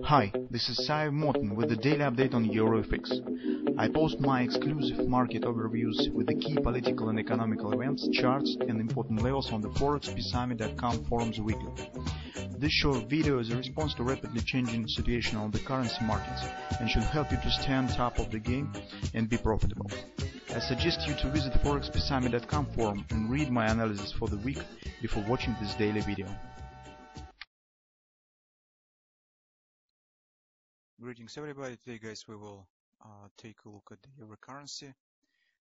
Hi, this is Sive Morten with the daily update on EuroFX. I post my exclusive market overviews with the key political and economical events, charts and important levels on the ForexPeaceArmy.com forums weekly. This short video is a response to rapidly changing situation on the currency markets and should help you to stay on top of the game and be profitable. I suggest you to visit ForexPeaceArmy.com forum and read my analysis for the week before watching this daily video. Greetings everybody. Today guys we will take a look at the euro currency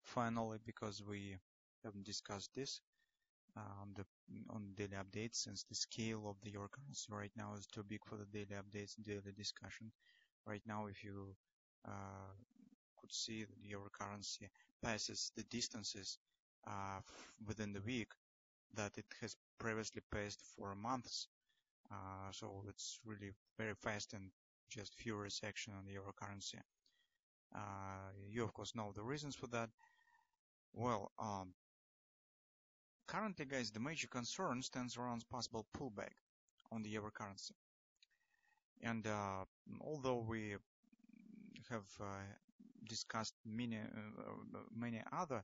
finally, because we haven't discussed this on daily updates, since the scale of the euro currency right now is too big for the daily updates and daily discussion. Right now, if you could see that the euro currency passes the distances within the week that it has previously passed for months, so it's really very fast and just furious action on the euro currency. You of course know the reasons for that. Well, currently guys, the major concern stands around possible pullback on the euro currency, and although we have discussed many other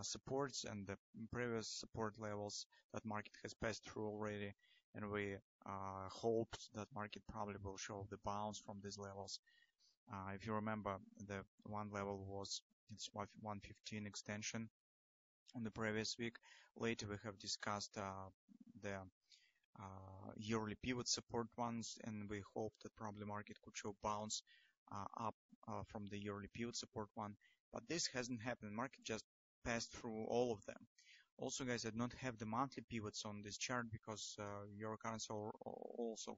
supports and the previous support levels that market has passed through already, and we hoped that market probably will show the bounce from these levels. If you remember, the one level was its 115 extension on the previous week. Later we have discussed the yearly pivot support ones, and we hoped that probably market could show bounce up from the yearly pivot support one, but this hasn't happened. Market just passed through all of them. Also guys, I don't have the monthly pivots on this chart because euro currency also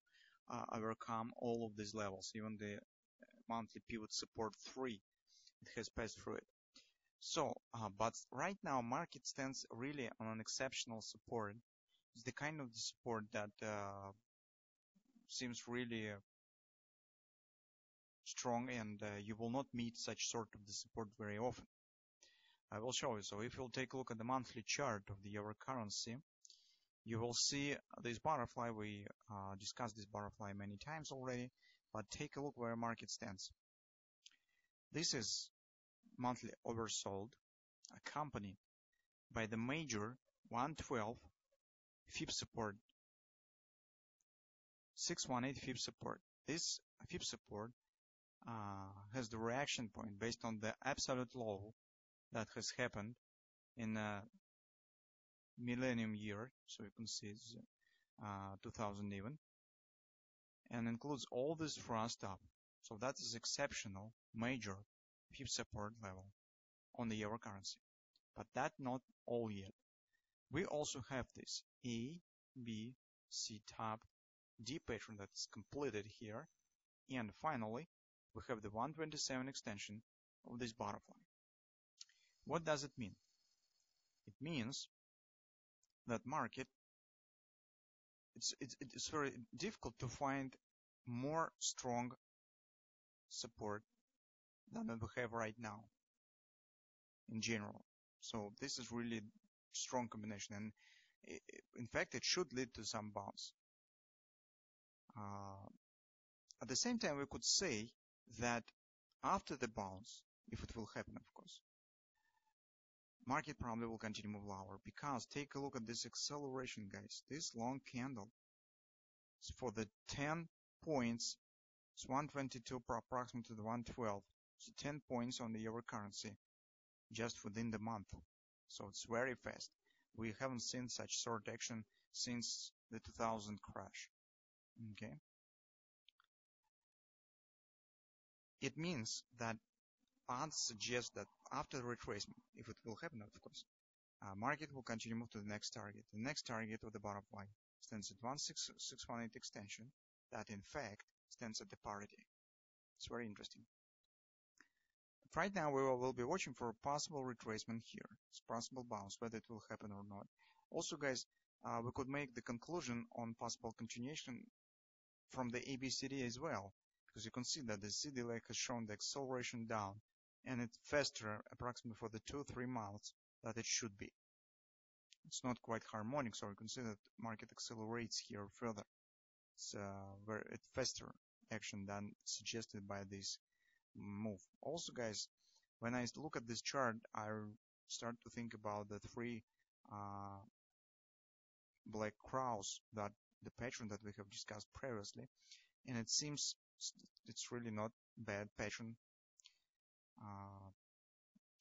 overcome all of these levels. Even the monthly pivot support 3, it has passed through it. So but right now market stands really on an exceptional support. It's the kind of the support that seems really strong, and you will not meet such sort of the support very often. I will show you. So if you'll take a look at the monthly chart of the euro currency, you will see this butterfly. We discussed this butterfly many times already, but take a look where market stands. This is monthly oversold, accompanied by the major 112 fib support, 618 fib support. This fib support has the reaction point based on the absolute low that has happened in a millennium year, so you can see it's 2000 even, and includes all this thrust up. So that is exceptional major fib support level on the euro currency. But that's not all yet. We also have this A, B, C top, D pattern that is completed here, and finally we have the 127 extension of this butterfly. What does it mean? It means that market, it's very difficult to find more strong support than we have right now in general. So this is really strong combination, and in fact it should lead to some bounce. At the same time, we could say that after the bounce, if it will happen of course, market probably will continue to move lower, because take a look at this acceleration guys. This long candle is for the 10 points. It's 122 approximately to the 112. So 10 points on the euro currency just within the month. So it's very fast. We haven't seen such sort of action since the 2000 crash. Okay. It means that odds suggest that after the retracement, if it will happen of course, market will continue to move to the next target. The next target of the butterfly stands at 16618 extension, that in fact stands at the parity. It's very interesting. But right now we will be watching for a possible retracement here. It's possible bounce, whether it will happen or not. Also guys, we could make the conclusion on possible continuation from the ABCD as well, because you can see that the CD leg has shown the acceleration down, and it's faster approximately for the 2-3 months that it should be. It's not quite harmonic, so you can see that market accelerates here further. It's faster action than suggested by this move. Also, guys, when I look at this chart, I start to think about the three black crows, that the pattern that we have discussed previously, and it seems it's really not bad pattern.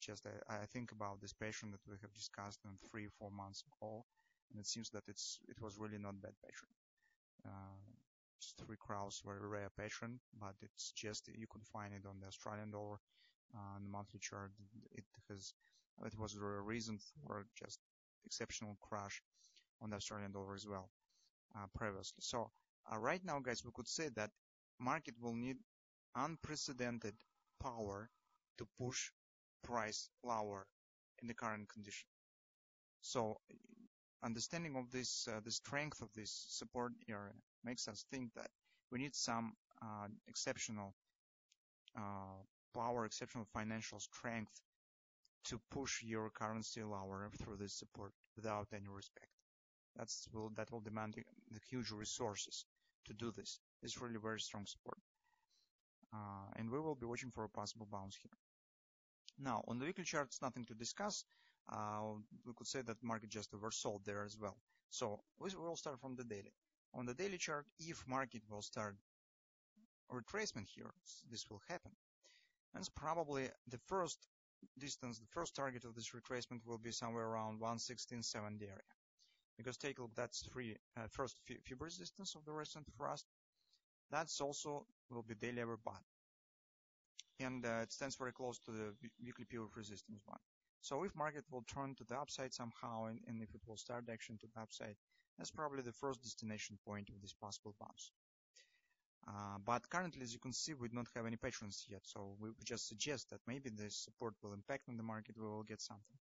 Just I think about this pattern that we have discussed in 3-4 months ago, and it seems that it was really not bad pattern. Just three crows, very rare pattern, but it's just, you can find it on the Australian dollar on the monthly chart. It was a reason for just exceptional crash on the Australian dollar as well previously. So right now, guys, we could say that market will need unprecedented power to push price lower in the current condition. So understanding of this, the strength of this support area makes us think that we need some exceptional power, exceptional financial strength to push your currency lower through this support without any respect. That will demand the huge resources to do this. It's really very strong support. And we will be watching for a possible bounce here. Now, on the weekly chart, it's nothing to discuss. We could say that market just oversold there as well. So we will start from the daily. On the daily chart, if market will start retracement here, this will happen. And it's probably the first distance, the first target of this retracement will be somewhere around 116.70 area. Because take a look, that's first Fib resistance of the recent thrust. That's also will be daily overbought. And it stands very close to the weekly pivot resistance one. So if market will turn to the upside somehow, and if it will start action to the upside, that's probably the first destination point of this possible bounce. But currently, as you can see, we don't have any patterns yet, so we just suggest that maybe this support will impact on the market, we will get something.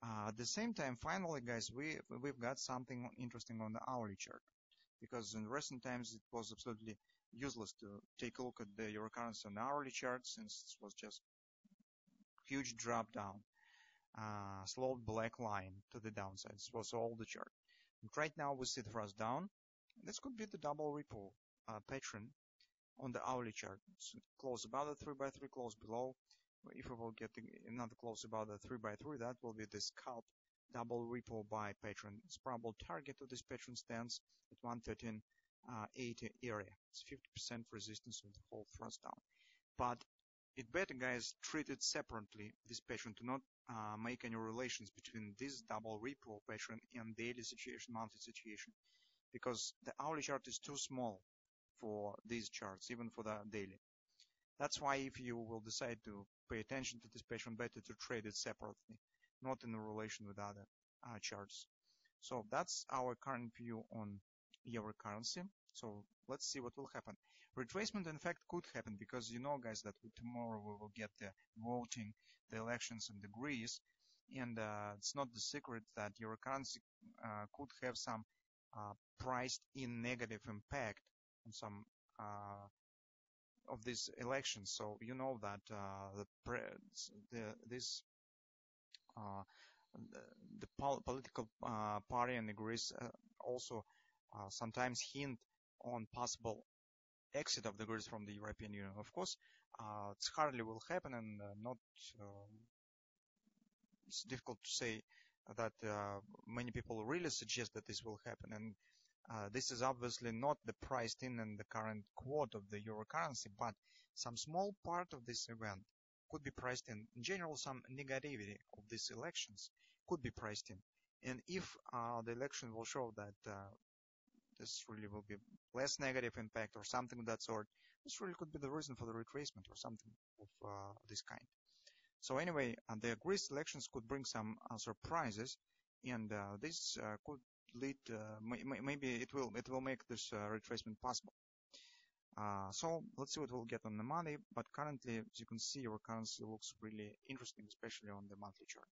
At the same time, finally, guys, we've got something interesting on the hourly chart, because in recent times it was absolutely useless to take a look at the euro currency on the hourly chart, since it was just huge drop down, slowed black line to the downside. This was all the chart. And right now we see the thrust down. This could be the double ripple pattern on the hourly chart. So close above the 3x3, close below. If we will get another close above the 3x3, that will be the scalp double ripple buy pattern. Its probable target of this pattern stands at 113.80 area. It's 50% resistance of the whole thrust down. But it better, guys, treat it separately, this pattern, to not make any relations between this double ripple pattern and daily situation, monthly situation, because the hourly chart is too small for these charts, even for the daily. That's why if you will decide to pay attention to this pattern, better to trade it separately, not in relation with other charts. So that's our current view on euro currency. So let's see what will happen. Retracement, in fact, could happen, because you know, guys, that tomorrow we will get the voting, the elections in the Greece, and it's not the secret that euro currency could have some priced in negative impact on some of these elections. So you know that the political party in Greece also sometimes hint on possible exit of the Greece from the European Union. Of course, it hardly will happen, and it's difficult to say that many people really suggest that this will happen. And this is obviously not the priced in the current quote of the euro currency, but some small part of this event could be priced in. In general, some negativity of these elections could be priced in. And if the election will show that this really will be less negative impact or something of that sort, this really could be the reason for the retracement or something of this kind. So anyway, the Greece elections could bring some surprises, and this could lead, maybe it will make this retracement possible. So let's see what we'll get on the money, but currently, as you can see, our currency looks really interesting, especially on the monthly chart.